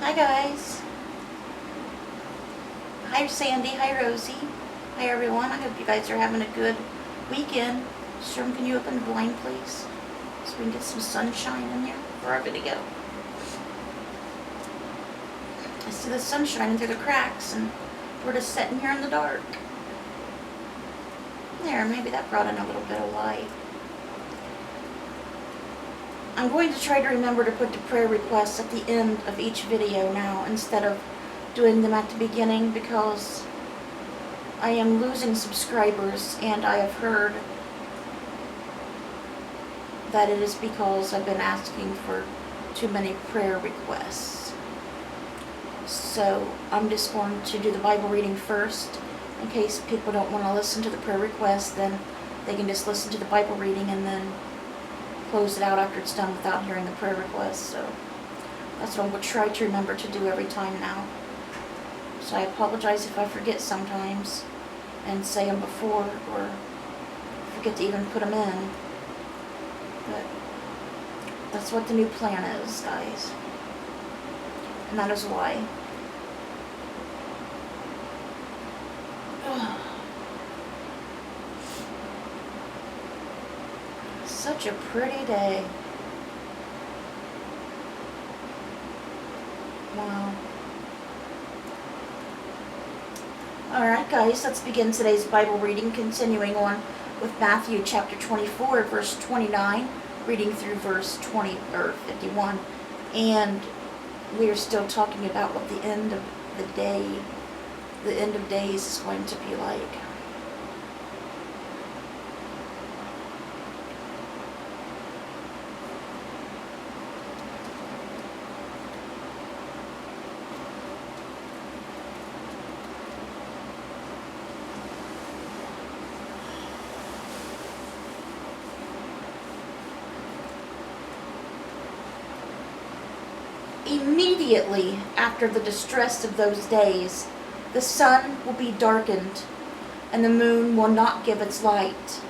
Hi guys. Hi Sandy. Hi Rosie. Hi everyone. I hope you guys are having a good weekend. Sherm, can you open the blind please? So we can get some sunshine in here for our video. I see the sun shining through the cracks and we're just sitting here in the dark. There, maybe that brought in a little bit of light. I'm going to try to remember to put the prayer requests at the end of each video now instead of doing them at the beginning, because I am losing subscribers and I have heard that it is because I've been asking for too many prayer requests. So I'm just going to do the Bible reading first. In case people don't want to listen to the prayer requests, then they can just listen to the Bible reading and then close it out after it's done without hearing the prayer requests. So that's what I'm going to try to remember to do every time now. So I apologize if I forget sometimes and say them before or forget to even put them in. But that's what the new plan is, guys. And that is why. Such a pretty day. Wow. Alright guys, let's begin today's Bible reading, continuing on with Matthew chapter 24, verse 29, reading through verse 51. And we are still talking about what the end of days is going to be like. Immediately after the distress of those days, the sun will be darkened, and the moon will not give its light.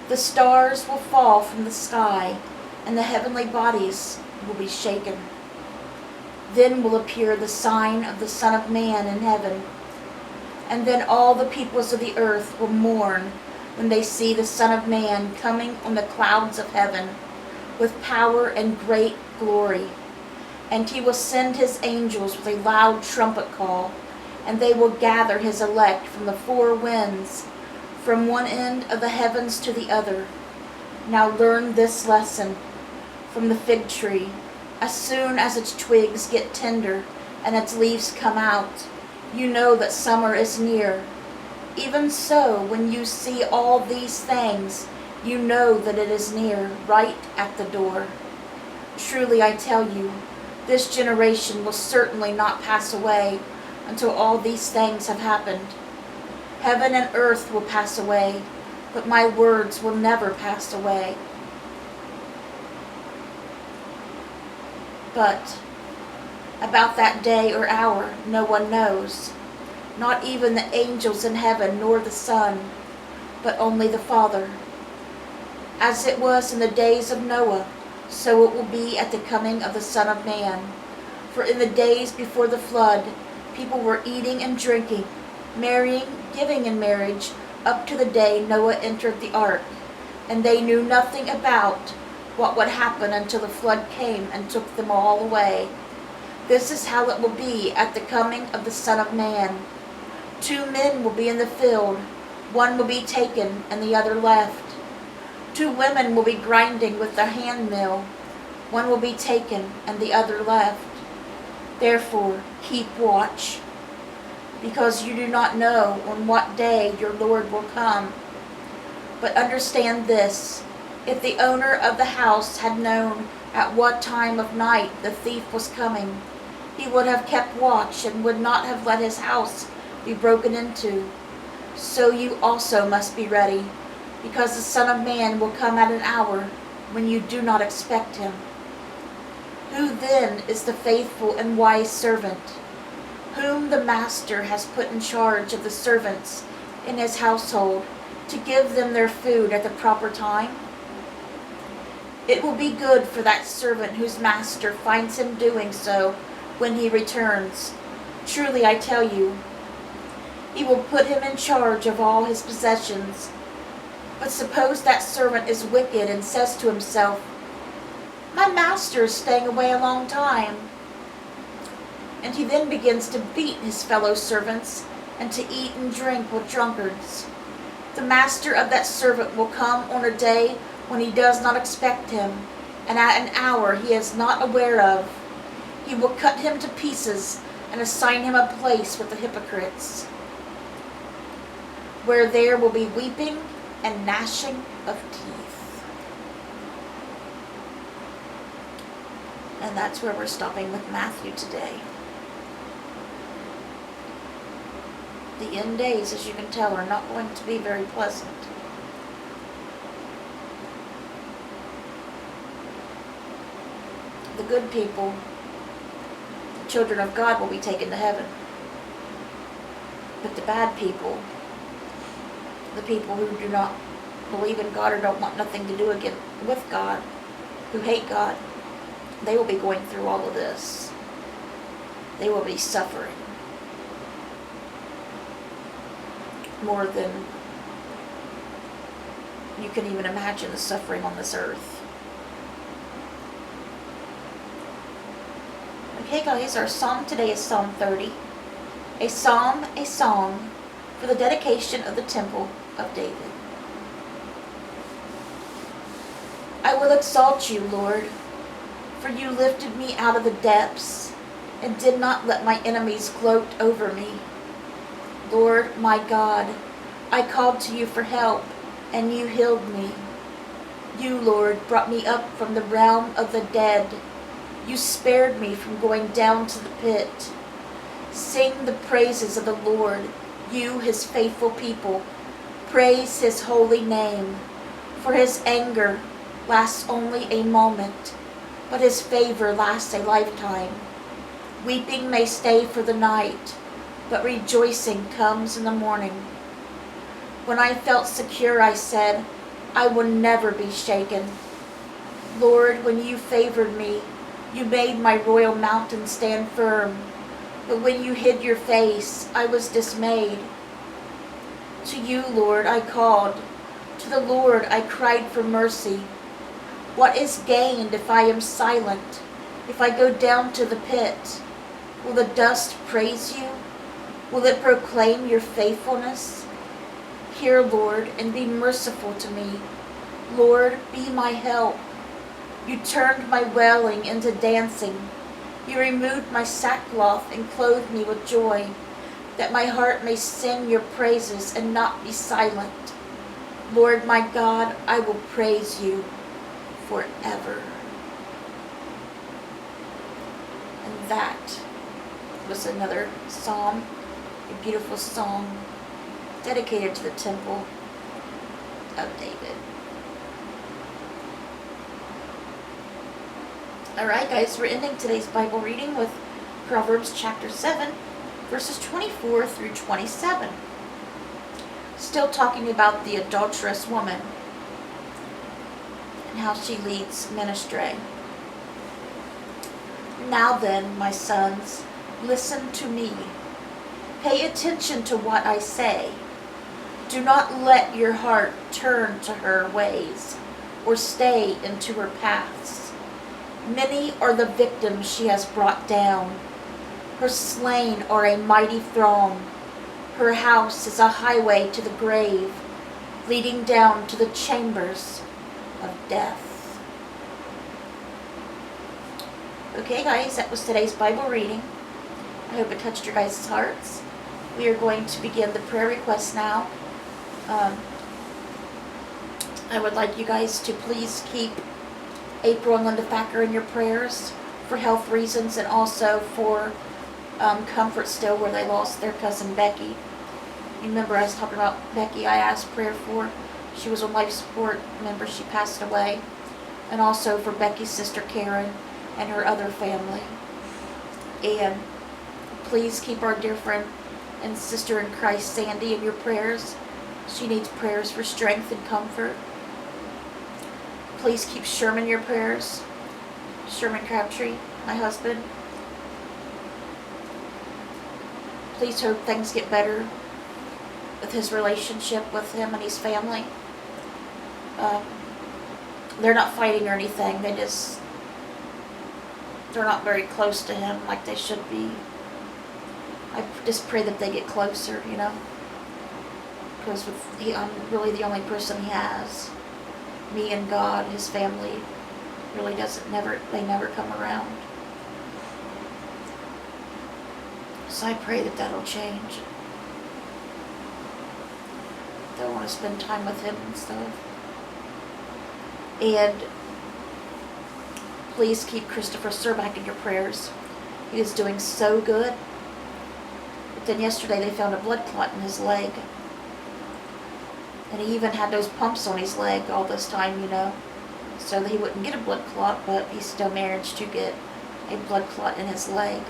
The stars will fall from the sky, and the heavenly bodies will be shaken. Then will appear the sign of the Son of Man in heaven, and then all the peoples of the earth will mourn when they see the Son of Man coming on the clouds of heaven with power and great glory. And he will send his angels with a loud trumpet call, and they will gather his elect from the four winds, from one end of the heavens to the other. Now learn this lesson from the fig tree. As soon as its twigs get tender and its leaves come out, you know that summer is near. Even so, when you see all these things, you know that it is near, right at the door. Truly I tell you, this generation will certainly not pass away until all these things have happened. Heaven and earth will pass away, but my words will never pass away. But about that day or hour, no one knows, not even the angels in heaven nor the Son, but only the Father. As it was in the days of Noah, so it will be at the coming of the Son of Man. For in the days before the flood, people were eating and drinking, marrying, giving in marriage, up to the day Noah entered the ark. And they knew nothing about what would happen until the flood came and took them all away. This is how it will be at the coming of the Son of Man. 2 men will be in the field, one will be taken and the other left. 2 women will be grinding with their hand mill, one will be taken and the other left. Therefore, keep watch, because you do not know on what day your Lord will come. But understand this, if the owner of the house had known at what time of night the thief was coming, he would have kept watch and would not have let his house be broken into. So you also must be ready, because the Son of Man will come at an hour when you do not expect him. Who then is the faithful and wise servant, whom the master has put in charge of the servants in his household, to give them their food at the proper time? It will be good for that servant whose master finds him doing so when he returns. Truly I tell you, he will put him in charge of all his possessions. But suppose that servant is wicked and says to himself, 'My master is staying away a long time.' And he then begins to beat his fellow servants and to eat and drink with drunkards. The master of that servant will come on a day when he does not expect him, and at an hour he is not aware of. He will cut him to pieces and assign him a place with the hypocrites, where there will be weeping and gnashing of teeth." And that's where we're stopping with Matthew today. The end days, as you can tell, are not going to be very pleasant. The good people, the children of God, will be taken to heaven. But the bad people, the people who do not believe in God or don't want nothing to do again with God, who hate God, they will be going through all of this. They will be suffering more than you can even imagine the suffering on this earth. Okay guys, our psalm today is Psalm 30. A song for the dedication of the temple of David. I will exalt you, Lord, for you lifted me out of the depths and did not let my enemies gloat over me. Lord, my God, I called to you for help, and you healed me. You, Lord, brought me up from the realm of the dead. You spared me from going down to the pit. Sing the praises of the Lord, you, his faithful people. Praise his holy name. For his anger lasts only a moment, but his favor lasts a lifetime. Weeping may stay for the night, but rejoicing comes in the morning. When I felt secure, I said, I will never be shaken. Lord, when you favored me, you made my royal mountain stand firm. But when you hid your face, I was dismayed. To you, Lord, I called. To the Lord I cried for mercy. What is gained if I am silent, if I go down to the pit? Will the dust praise you? Will it proclaim your faithfulness? Hear, Lord, and be merciful to me. Lord, be my help. You turned my wailing into dancing. You removed my sackcloth and clothed me with joy, that my heart may sing your praises and not be silent. Lord my God, I will praise you forever. And that was another psalm, a beautiful song dedicated to the temple of David. Alright guys, we're ending today's Bible reading with Proverbs chapter 7, verses 24 through 27. Still talking about the adulterous woman and how she leads men astray. Now then, my sons, listen to me. Pay attention to what I say. Do not let your heart turn to her ways or stay into her paths. Many are the victims she has brought down. Her slain are a mighty throng. Her house is a highway to the grave, leading down to the chambers of death. Okay guys, that was today's Bible reading. I hope it touched your guys' hearts. We are going to begin the prayer requests now. I would like you guys to please keep April and Linda Thacker in your prayers for health reasons and also for comfort still where they lost their cousin Becky. You remember I was talking about Becky I asked prayer for. She was on life support. Remember she passed away. And also for Becky's sister Karen and her other family. And please keep our dear friend and sister in Christ Sandy in your prayers. She needs prayers for strength and comfort. Please keep Sherman in your prayers. Sherman Crabtree, my husband. please hope things get better with his relationship with him and his family. They're not fighting or anything. They're not very close to him like they should be. I just pray that they get closer, because I'm really the only person he has. Me and God, his family, really they never come around. So I pray that that'll change. They'll want to spend time with him and stuff. And please keep Christopher Surback in your prayers. He is doing so good. But then yesterday they found a blood clot in his leg. And he even had those pumps on his leg all this time, so that he wouldn't get a blood clot, but he still managed to get a blood clot in his leg.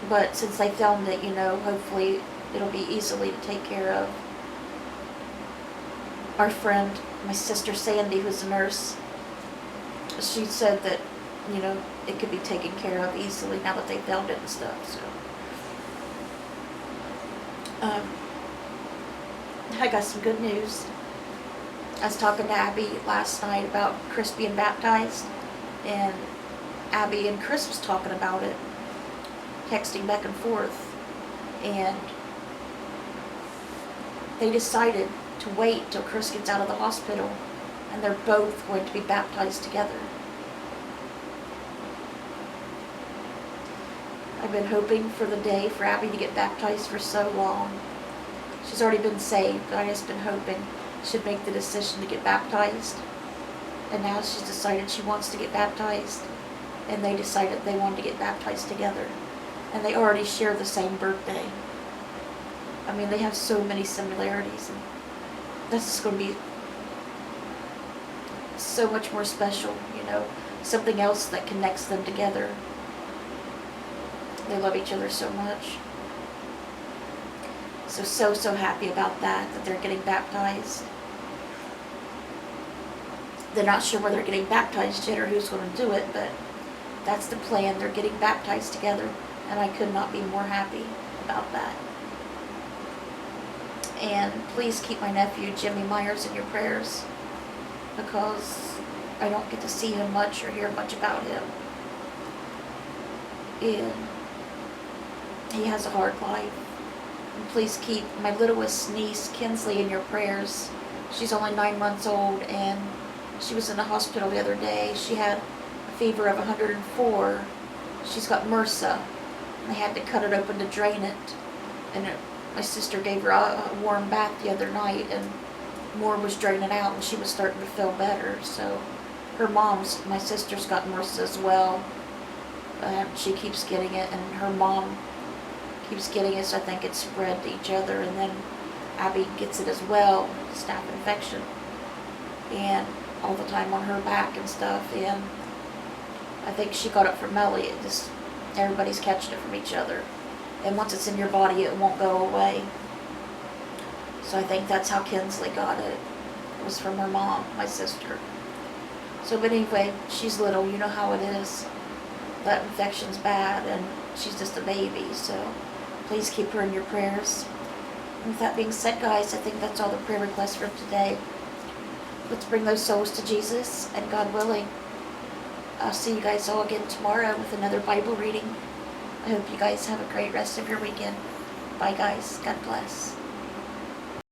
But since they found it, hopefully it'll be easily to take care of. Our friend, my sister Sandy, who's a nurse, she said that, it could be taken care of easily now that they found it and stuff, so. I got some good news. I was talking to Abby last night about Chris being baptized, and Abby and Chris was talking about it, texting back and forth, and they decided to wait till Chris gets out of the hospital, and they're both going to be baptized together. I've been hoping for the day for Abby to get baptized for so long. She's already been saved, but I just been hoping she'd make the decision to get baptized. And now she's decided she wants to get baptized, and they decided they wanted to get baptized together. And they already share the same birthday. I mean, they have so many similarities, and that's just going to be so much more special, something else that connects them together. They love each other so much. So happy about that they're getting baptized. They're not sure where they're getting baptized yet or who's going to do it, but that's the plan. They're getting baptized together, and I could not be more happy about that. And please keep my nephew Jimmy Myers in your prayers, because I don't get to see him much or hear much about him. And he has a hard life. And please keep my littlest niece Kinsley in your prayers. She's only 9 months old, and she was in the hospital the other day. She had a fever of 104. She's got MRSA, and they had to cut it open to drain it. And my sister gave her a warm bath the other night, and more was draining out, and she was starting to feel better. So my sister's got MRSA as well. She keeps getting it, and her mom keeps getting it, so I think it's spread to each other. And then Abby gets it as well, staph infection, and all the time on her back and stuff. And I think she got it from Melly. Everybody's catching it from each other. And once it's in your body, it won't go away. So I think that's how Kinsley got it. It was from her mom, my sister. So, but anyway, she's little. You know how it is. That infection's bad, and she's just a baby. So please keep her in your prayers. And with that being said, guys, I think that's all the prayer requests for today. Let's bring those souls to Jesus, and God willing, I'll see you guys all again tomorrow with another Bible reading. I hope you guys have a great rest of your weekend. Bye, guys. God bless.